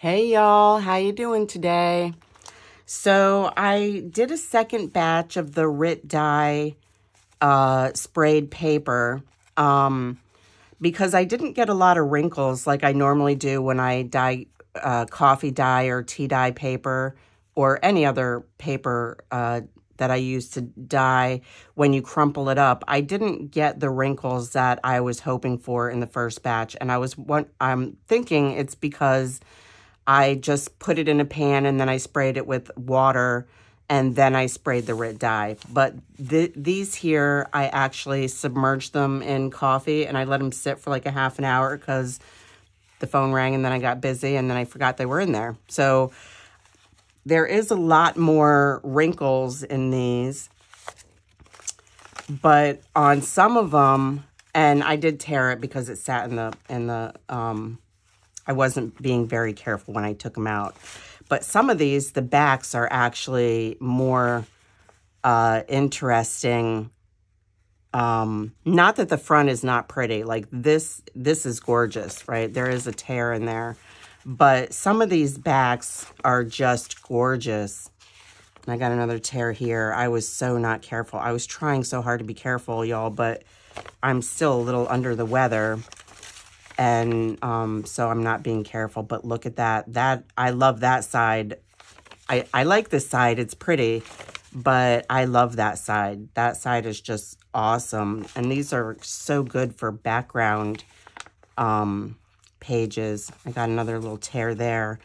Hey y'all, how you doing today? So I did a second batch of the RIT dye sprayed paper because I didn't get a lot of wrinkles like I normally do when I dye coffee dye or tea dye paper or any other paper that I use to dye when you crumple it up. I didn't get the wrinkles that I was hoping for in the first batch, and I'm thinking it's because I just put it in a pan and then I sprayed it with water and then I sprayed the RIT dye. But these here, I actually submerged them in coffee and I let them sit for like a half an hour because the phone rang and then I got busy and then I forgot they were in there. So there is a lot more wrinkles in these, but on some of them, and I did tear it because it sat in the I wasn't being very careful when I took them out. But some of these, the backs are actually more interesting. Not that the front is not pretty. Like this is gorgeous, right? There is a tear in there. But some of these backs are just gorgeous. And I got another tear here. I was so not careful. I was trying so hard to be careful, y'all, but I'm still a little under the weather. And so I'm not being careful, but look at that. I love that side. I like this side. It's pretty, but I love that side. That side is just awesome. And these are so good for background pages. I got another little tear there.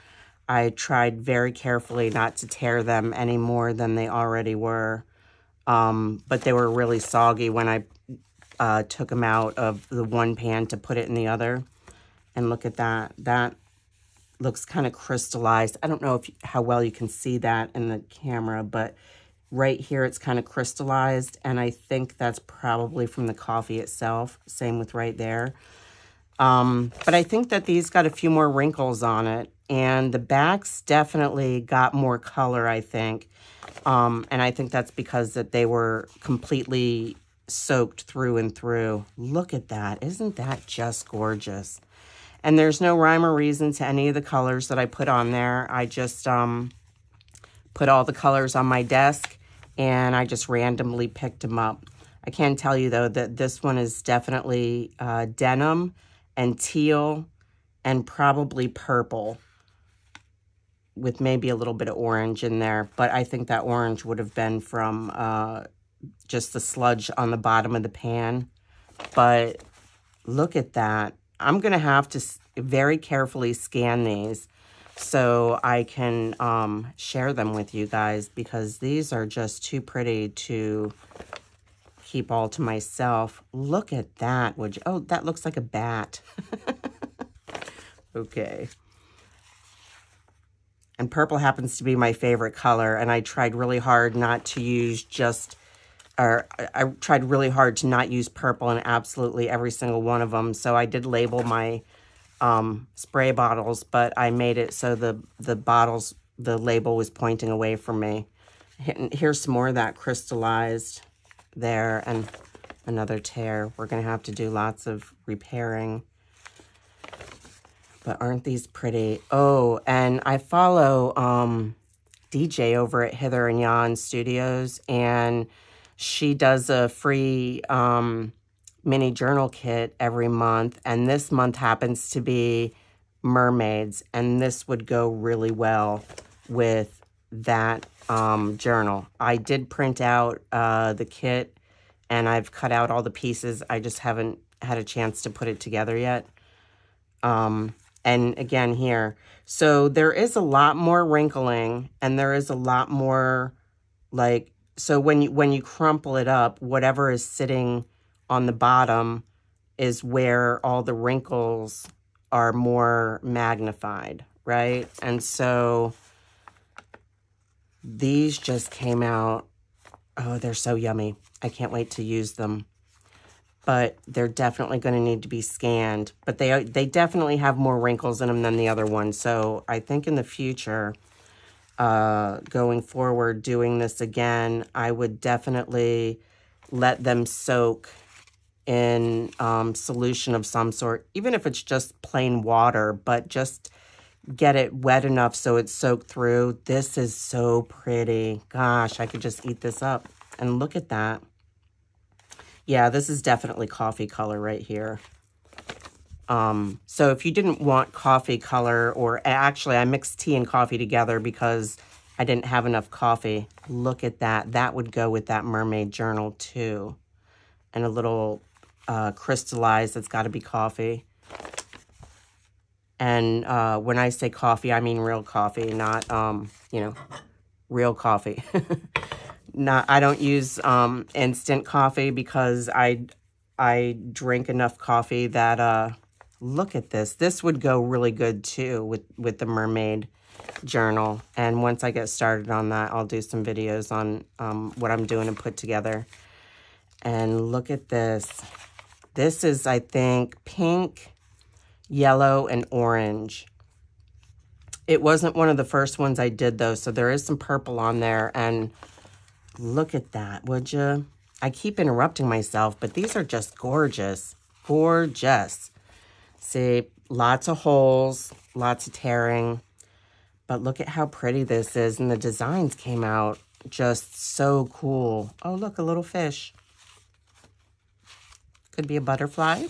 I tried very carefully not to tear them any more than they already were. But they were really soggy when I took them out of the one pan to put it in the other. And look at that. That looks kind of crystallized. I don't know how well you can see that in the camera, but right here it's kind of crystallized. And I think that's probably from the coffee itself. Same with right there. But I think that these got a few more wrinkles on it. And the backs definitely got more color, I think. And I think that's because that they were completely soaked through and through. Look at that. Isn't that just gorgeous? And there's no rhyme or reason to any of the colors that I put on there. I just put all the colors on my desk and I just randomly picked them up. I can tell you though that this one is definitely denim and teal and probably purple with maybe a little bit of orange in there. But I think that orange would have been from just the sludge on the bottom of the pan. But look at that. I'm going to have to very carefully scan these so I can share them with you guys because these are just too pretty to keep all to myself. Look at that. Would you? Oh, that looks like a bat. Okay. And purple happens to be my favorite color, and I tried really hard not to use I tried really hard to not use purple in absolutely every single one of them. So I did label my spray bottles, but I made it so the bottles, the label was pointing away from me. Here's some more of that crystallized there and another tear. We're going to have to do lots of repairing. But aren't these pretty? Oh, and I follow DJ over at Hither and Yon Studios, and she does a free mini journal kit every month, and this month happens to be mermaids, and this would go really well with that journal. I did print out the kit, and I've cut out all the pieces. I just haven't had a chance to put it together yet. And again here, so there is a lot more wrinkling, and there is a lot more like, so when you crumple it up, whatever is sitting on the bottom is where all the wrinkles are more magnified, right? And so these just came out. Oh, they're so yummy. I can't wait to use them. But they're definitely going to need to be scanned. But they definitely have more wrinkles in them than the other ones. So I think in the future, going forward, doing this again, I would definitely let them soak in solution of some sort, even if it's just plain water, but just get it wet enough so it's soaked through. This is so pretty. Gosh, I could just eat this up. And look at that. Yeah, this is definitely coffee color right here. So if you didn't want coffee color, or actually I mixed tea and coffee together because I didn't have enough coffee. Look at that. That would go with that mermaid journal too. And a little crystallized, that's got to be coffee. And when I say coffee, I mean real coffee, not, you know, real coffee. I don't use instant coffee because I drink enough coffee that, look at this. This would go really good too with the mermaid journal. And once I get started on that, I'll do some videos on what I'm doing and put together. And look at this. This is, I think, pink, yellow, and orange. It wasn't one of the first ones I did though, so there is some purple on there. And look at that, would you? I keep interrupting myself, but these are just gorgeous. Gorgeous. See, lots of holes, lots of tearing. But look at how pretty this is. And the designs came out just so cool. Oh, look, a little fish. Could be a butterfly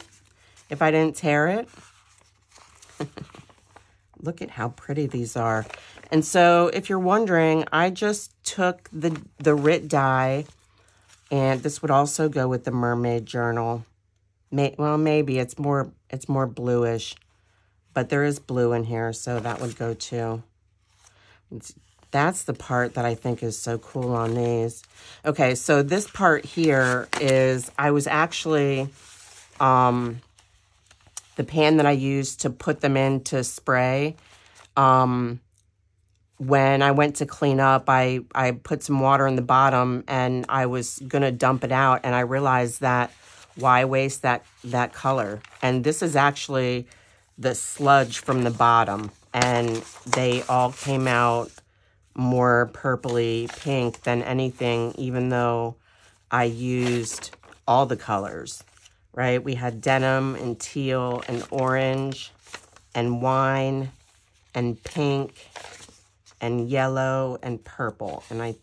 if I didn't tear it. Look at how pretty these are. And so if you're wondering, I just took the RIT die, and this would also go with the mermaid journal. Well, maybe it's more bluish, but there is blue in here, so that would go too. That's the part that I think is so cool on these. Okay, so this part here is, I was actually, the pan that I used to put them in to spray, when I went to clean up, I put some water in the bottom and I was going to dump it out, and I realized that why waste that color? And this is actually the sludge from the bottom, and they all came out more purpley pink than anything, even though I used all the colors, right? We had denim and teal and orange and wine and pink and yellow and purple. And I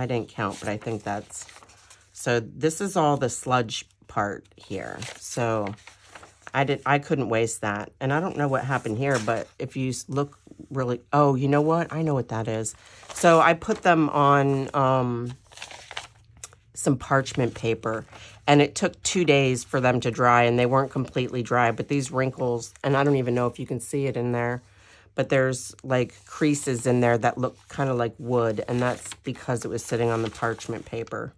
didn't count, but I think that's, so this is all the sludge part here. So I couldn't waste that. And I don't know what happened here, but if you look really, oh, you know what? I know what that is. So I put them on some parchment paper, and it took 2 days for them to dry, and they weren't completely dry, but these wrinkles, and I don't even know if you can see it in there, but there's like creases in there that look kind of like wood, and that's because it was sitting on the parchment paper.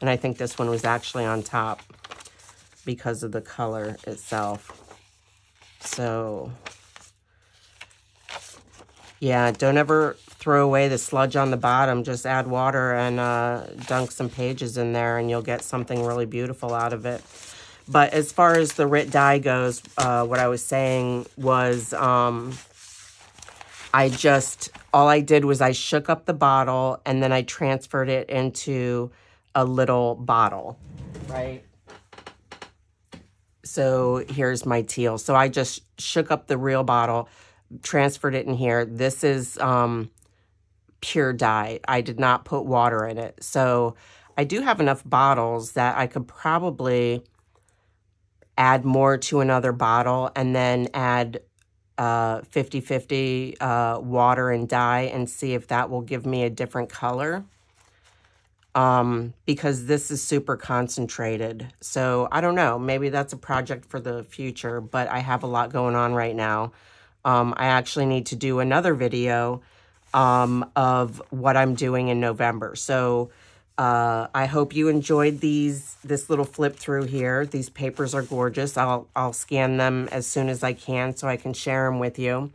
And I think this one was actually on top because of the color itself. So yeah, don't ever throw away the sludge on the bottom. Just add water and dunk some pages in there, and you'll get something really beautiful out of it. But as far as the RIT dye goes, what I was saying was all I did was I shook up the bottle, and then I transferred it into a little bottle, right? So here's my teal. So I just shook up the real bottle, transferred it in here. This is pure dye. I did not put water in it. So I do have enough bottles that I could probably add more to another bottle and then add 50-50 water and dye and see if that will give me a different color. Because this is super concentrated. So I don't know, maybe that's a project for the future, but I have a lot going on right now. I actually need to do another video of what I'm doing in November. So I hope you enjoyed this little flip through here. These papers are gorgeous. I'll scan them as soon as I can so I can share them with you.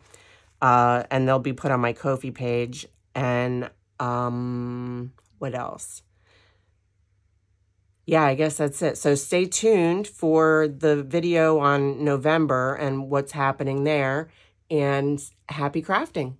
And they'll be put on my Ko-fi page. And what else? Yeah, I guess that's it. So stay tuned for the video on November and what's happening there. And happy crafting.